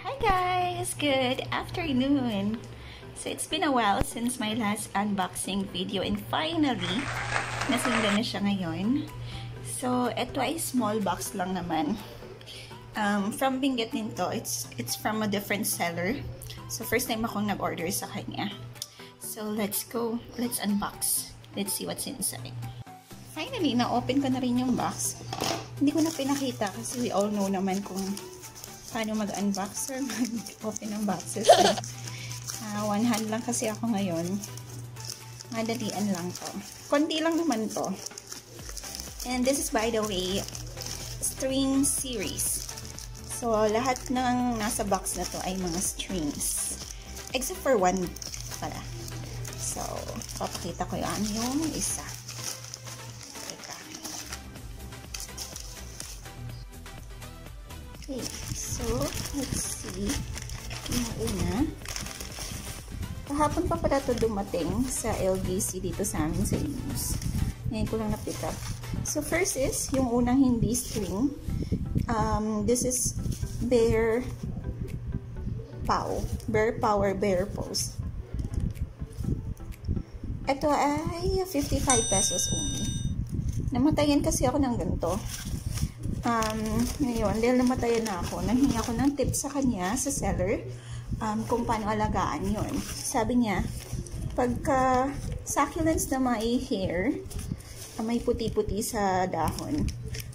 Hi guys! Good afternoon! So it's been a while since my last unboxing video and finally, nasundan na siya ngayon. So ito ay small box lang naman. From Benguet din to. It's from a different seller. So first time akong nag-order sa kanya. So let's go. Let's unbox. Let's see what's inside. Finally, na-open ko na rin yung box. Hindi ko na pinakita kasi we all know naman kung paano mag-unbox or mag-open ng boxes. One hand lang kasi ako ngayon. Madalian lang to. Konti lang naman to. And this is, by the way, string series. So, lahat ng nasa box na to ay mga strings. Except for one pala. So, papakita ko yung isa. Okay, so let's see. Yung una. Kahapon pa pala ito dumating sa LBC dito sa amin sa Imus. Ngayon ko lang na-pick up. So first is, yung unang hindi string. This is Bear Power Bear Pose. Ito ay 55 pesos only. Namatayan kasi ako ng ganito. Ngayon, dahil namatayan na ako, nanghingi ako ng tips sa kanya, sa seller, kung paano alagaan yun. Sabi niya, pagka succulents na may hair, may puti-puti sa dahon,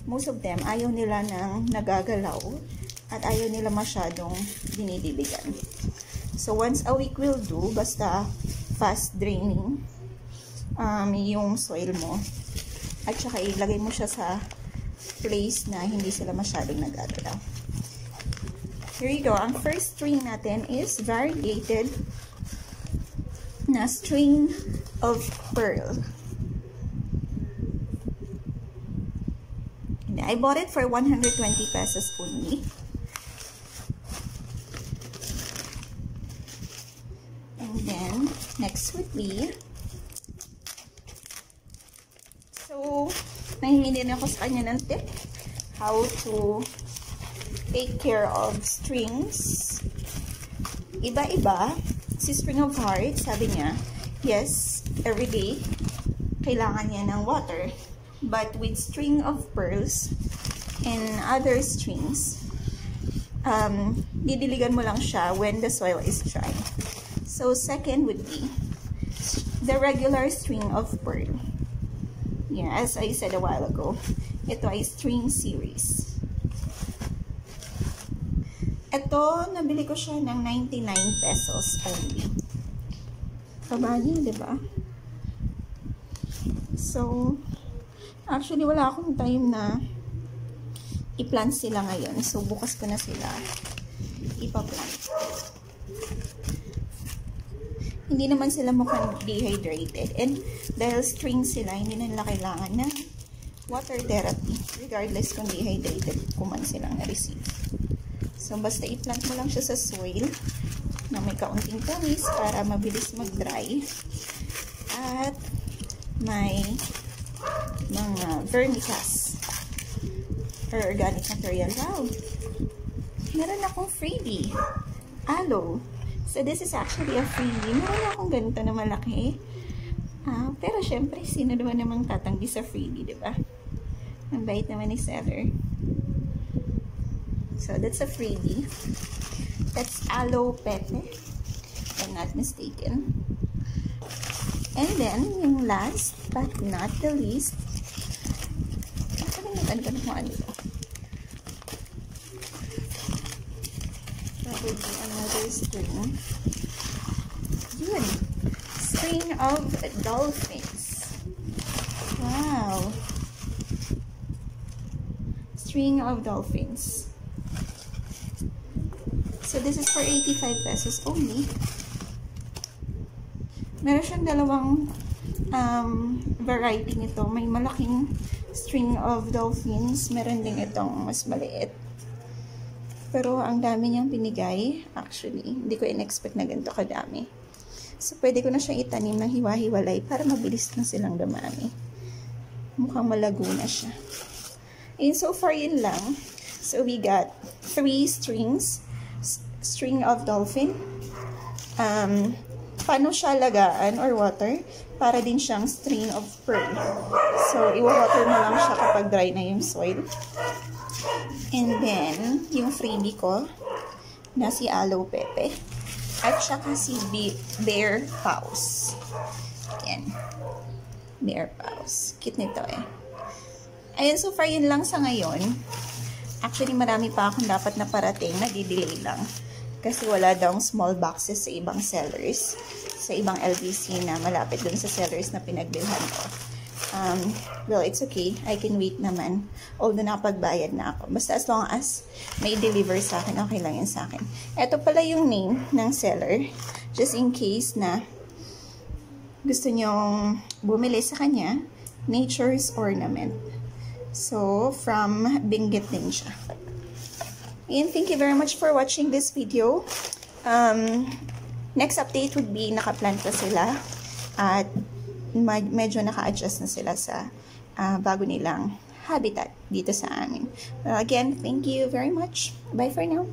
most of them, ayaw nila ng nagagalaw, at ayaw nila masyadong dinidiligan. So, once a week will do, basta fast draining yung soil mo. At saka ilagay mo siya sa place na hindi sila masyadong nagagalaw. Here you go. Ang first string natin is variegated na string of pearl. And I bought it for 120 pesos only. And then, next would be, so, nahingi din ako sa kanya ng tip how to take care of strings. Iba-iba. Si String of Hearts, sabi niya, yes, every day, kailangan niya ng water. But with String of Pearls and other strings, didiligan mo lang siya when the soil is dry. So, second would be the regular String of Pearl. Yeah, as I said a while ago, ito ay string series. Ito, nabili ko siya ng 99 pesos only. Kabali, diba? So, actually, wala akong time na i-plant sila ngayon. So, bukas ko na sila ipa-plant. Hindi naman sila mukhang dehydrated. And dahil string sila, hindi na nila kailangan ng water therapy. Regardless kung dehydrated kung man silang na-receive. So, basta i-plant mo lang siya sa soil na may kaunting tamis para mabilis mag-dry. At may mga vermicast or organic material. Wow! Meron akong freebie. Aloe. So, this is actually a freebie. Meron akong ganito na malaki. Pero, syempre, sino naman namang tatanggi sa freebie, diba? Ang bait naman ni seller. So, that's a freebie. That's aloe pepe. If I'm not mistaken. And then, yung last, but not the least, nakalimutan ko na kung ano ito. Would be another string. Yun. String of dolphins. Wow. String of dolphins. So this is for 85 pesos only. Meron siyang dalawang variety nito. May malaking string of dolphins. Meron din itong mas maliit. Pero ang dami niyang binigay, actually, hindi ko in-expect na ganito kadami. So, pwede ko na siyang itanim ng hiwa-hiwalay para mabilis na silang dumami. Mukhang malago na siya. And so far, yun lang. So, we got 3 strings string of dolphin. Paano siya lagaan or water? Para din siyang string of pearl. So, i-water mo lang siya kapag dry na yung soil. And then, yung freebie ko na si aloe pepe. At saka si bear paws. Yan. Bear paws. Cute nito eh. Ayun, so far yun lang sa ngayon. Actually, marami pa akong dapat na parating. Nag-delay lang. Kasi wala daw small boxes sa ibang sellers. Sa ibang LBC na malapit dun sa sellers na pinagbilhan ko. Well, it's okay. I can wait naman. Although napagbayad na ako. Basta as long as may deliver sa akin, okay lang yun sa akin. Ito pala yung name ng seller. Just in case na gusto nyong bumili sa kanya. Nature's Ornament. So, from Benguet din siya. And thank you very much for watching this video. Next update would be nakaplanta sila at medyo naka-adjust na sila sa bago nilang habitat dito sa amin. Again, thank you very much. Bye for now.